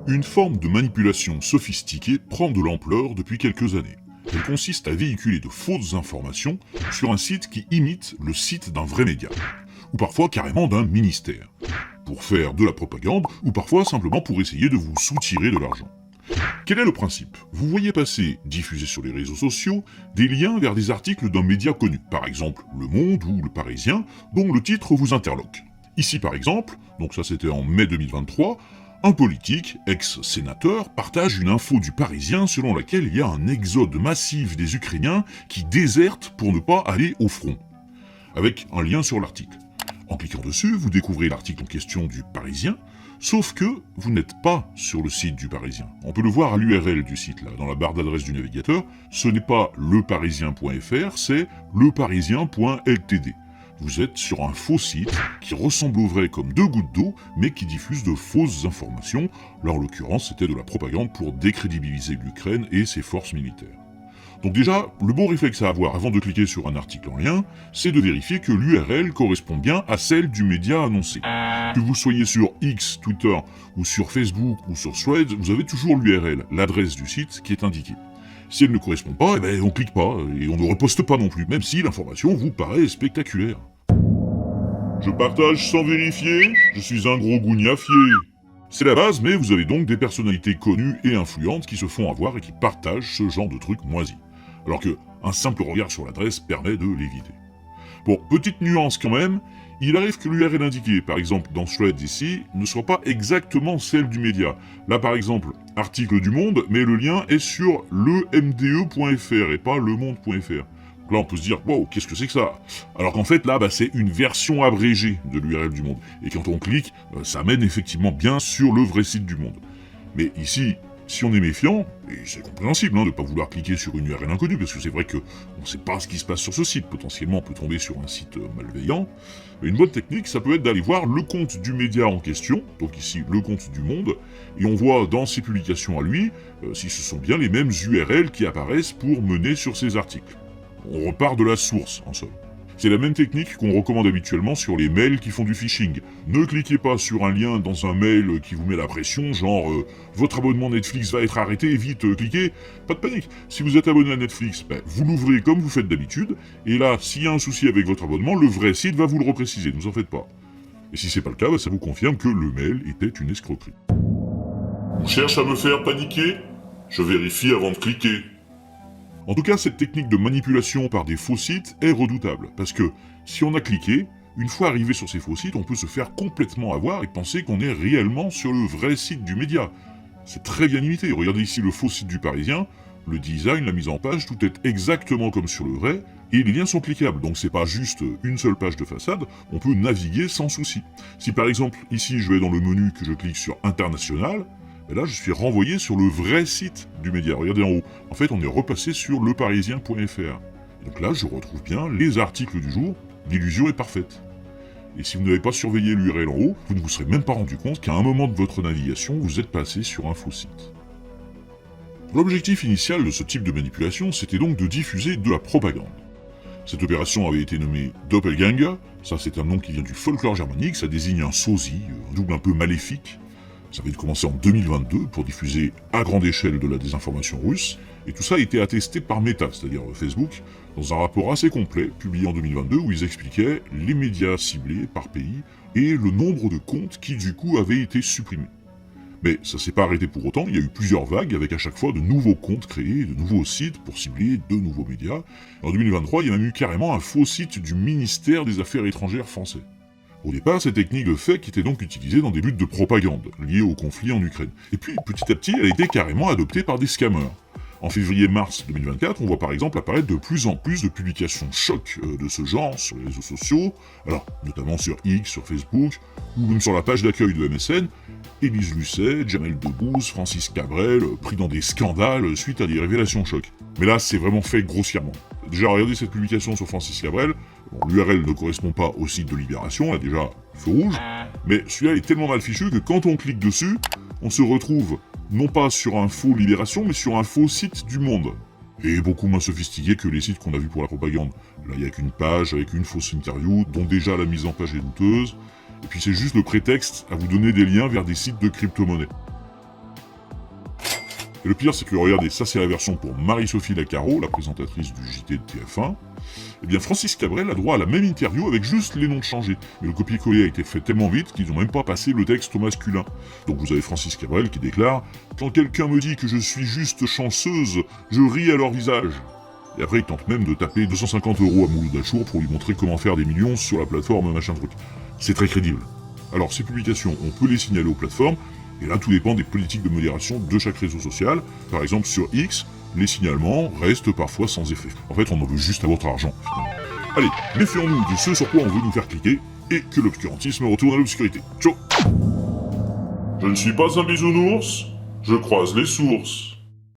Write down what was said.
Une forme de manipulation sophistiquée prend de l'ampleur depuis quelques années. Elle consiste à véhiculer de fausses informations sur un site qui imite le site d'un vrai média, ou parfois carrément d'un ministère, pour faire de la propagande, ou parfois simplement pour essayer de vous soutirer de l'argent. Quel est le principe? Vous voyez passer, diffusés sur les réseaux sociaux, des liens vers des articles d'un média connu, par exemple Le Monde ou Le Parisien, dont le titre vous interloque. Ici par exemple, donc ça c'était en mai 2023, un politique, ex-sénateur, partage une info du Parisien selon laquelle il y a un exode massif des Ukrainiens qui désertent pour ne pas aller au front, avec un lien sur l'article. En cliquant dessus, vous découvrez l'article en question du Parisien, sauf que vous n'êtes pas sur le site du Parisien. On peut le voir à l'URL du site, là, dans la barre d'adresse du navigateur. Ce n'est pas leparisien.fr, c'est leparisien.ltd. Vous êtes sur un faux site qui ressemble au vrai comme deux gouttes d'eau, mais qui diffuse de fausses informations. Là, en l'occurrence, c'était de la propagande pour décrédibiliser l'Ukraine et ses forces militaires. Donc déjà, le bon réflexe à avoir avant de cliquer sur un article en lien, c'est de vérifier que l'URL correspond bien à celle du média annoncé. Que vous soyez sur X, Twitter, ou sur Facebook, ou sur Threads, vous avez toujours l'URL, l'adresse du site qui est indiquée. Si elle ne correspond pas, eh ben on clique pas, et on ne reposte pas non plus, même si l'information vous paraît spectaculaire. Je partage sans vérifier, je suis un gros gougnafier. C'est la base, mais vous avez donc des personnalités connues et influentes qui se font avoir et qui partagent ce genre de trucs moisis. Alors que un simple regard sur l'adresse permet de l'éviter. Bon, petite nuance quand même, il arrive que l'URL indiquée, par exemple dans Threads ici, ne soit pas exactement celle du média. Là par exemple, article du Monde, mais le lien est sur lemde.fr et pas lemonde.fr. Donc là on peut se dire, wow, qu'est-ce que c'est que ça? Alors qu'en fait là, c'est une version abrégée de l'URL du Monde. Et quand on clique, ça mène effectivement bien sur le vrai site du Monde. Mais ici, si on est méfiant, et c'est compréhensible de ne pas vouloir cliquer sur une URL inconnue, parce que c'est vrai qu'on ne sait pas ce qui se passe sur ce site, potentiellement on peut tomber sur un site malveillant, mais une bonne technique, ça peut être d'aller voir le compte du média en question, donc ici le compte du Monde, et on voit dans ses publications à lui, si ce sont bien les mêmes URL qui apparaissent pour mener sur ses articles. On repart de la source, en somme. C'est la même technique qu'on recommande habituellement sur les mails qui font du phishing. Ne cliquez pas sur un lien dans un mail qui vous met la pression, genre votre abonnement Netflix va être arrêté, vite cliquez. Pas de panique, si vous êtes abonné à Netflix, vous l'ouvrez comme vous faites d'habitude, et là, s'il y a un souci avec votre abonnement, le vrai site va vous le repréciser, ne vous en faites pas. Et si c'est pas le cas, ça vous confirme que le mail était une escroquerie. On cherche à me faire paniquer? Je vérifie avant de cliquer. En tout cas, cette technique de manipulation par des faux sites est redoutable, parce que si on a cliqué, une fois arrivé sur ces faux sites, on peut se faire complètement avoir et penser qu'on est réellement sur le vrai site du média. C'est très bien imité. Regardez ici le faux site du Parisien, le design, la mise en page, tout est exactement comme sur le vrai, et les liens sont cliquables, donc c'est pas juste une seule page de façade, on peut naviguer sans souci. Si par exemple, ici je vais dans le menu que je clique sur International, et là, je suis renvoyé sur le vrai site du média. Regardez en haut. En fait, on est repassé sur leparisien.fr. Donc là, je retrouve bien les articles du jour. L'illusion est parfaite. Et si vous n'avez pas surveillé l'URL en haut, vous ne vous serez même pas rendu compte qu'à un moment de votre navigation, vous êtes passé sur un faux site. L'objectif initial de ce type de manipulation, c'était donc de diffuser de la propagande. Cette opération avait été nommée Doppelganger. Ça, c'est un nom qui vient du folklore germanique. Ça désigne un sosie, un double un peu maléfique. Ça avait commencé en 2022 pour diffuser à grande échelle de la désinformation russe, et tout ça a été attesté par Meta, c'est-à-dire Facebook, dans un rapport assez complet, publié en 2022, où ils expliquaient les médias ciblés par pays, et le nombre de comptes qui du coup avaient été supprimés. Mais ça s'est pas arrêté pour autant, il y a eu plusieurs vagues, avec à chaque fois de nouveaux comptes créés, de nouveaux sites pour cibler de nouveaux médias. En 2023, il y a même eu carrément un faux site du ministère des Affaires étrangères français. Au départ, cette technique de fake était donc utilisée dans des buts de propagande, liés au conflit en Ukraine. Et puis, petit à petit, elle a été carrément adoptée par des scammers. En février-mars 2024, on voit par exemple apparaître de plus en plus de publications choc de ce genre sur les réseaux sociaux, alors notamment sur X, sur Facebook, ou même sur la page d'accueil de MSN, Élise Lucet, Jamel Debbouze, Francis Cabrel, pris dans des scandales suite à des révélations choc. Mais là, c'est vraiment fait grossièrement. Déjà, regardez cette publication sur Francis Cabrel, bon, l'URL ne correspond pas au site de Libération, là déjà, feu rouge, mais celui-là est tellement mal fichu que quand on clique dessus, on se retrouve non pas sur un faux Libération, mais sur un faux site du Monde. Et beaucoup moins sophistiqué que les sites qu'on a vus pour la propagande. Là, il n'y a qu'une page avec une fausse interview, dont déjà la mise en page est douteuse, et puis c'est juste le prétexte à vous donner des liens vers des sites de crypto-monnaies. Et le pire, c'est que regardez, ça c'est la version pour Marie-Sophie Lacaro, la présentatrice du JT de TF1. Eh bien, Francis Cabrel a droit à la même interview avec juste les noms changés. Mais le copier-coller a été fait tellement vite qu'ils n'ont même pas passé le texte au masculin. Donc vous avez Francis Cabrel qui déclare « Quand quelqu'un me dit que je suis juste chanceuse, je ris à leur visage ». Et après, il tente même de taper 250 € à Mouloud Achour pour lui montrer comment faire des millions sur la plateforme machin truc. C'est très crédible. Alors, ces publications, on peut les signaler aux plateformes, et là, tout dépend des politiques de modération de chaque réseau social. Par exemple, sur X, les signalements restent parfois sans effet. En fait, on en veut juste à votre argent, finalement. Allez, méfions-nous de ce sur quoi on veut nous faire cliquer, et que l'obscurantisme retourne à l'obscurité. Ciao. Je ne suis pas un bisounours, je croise les sources.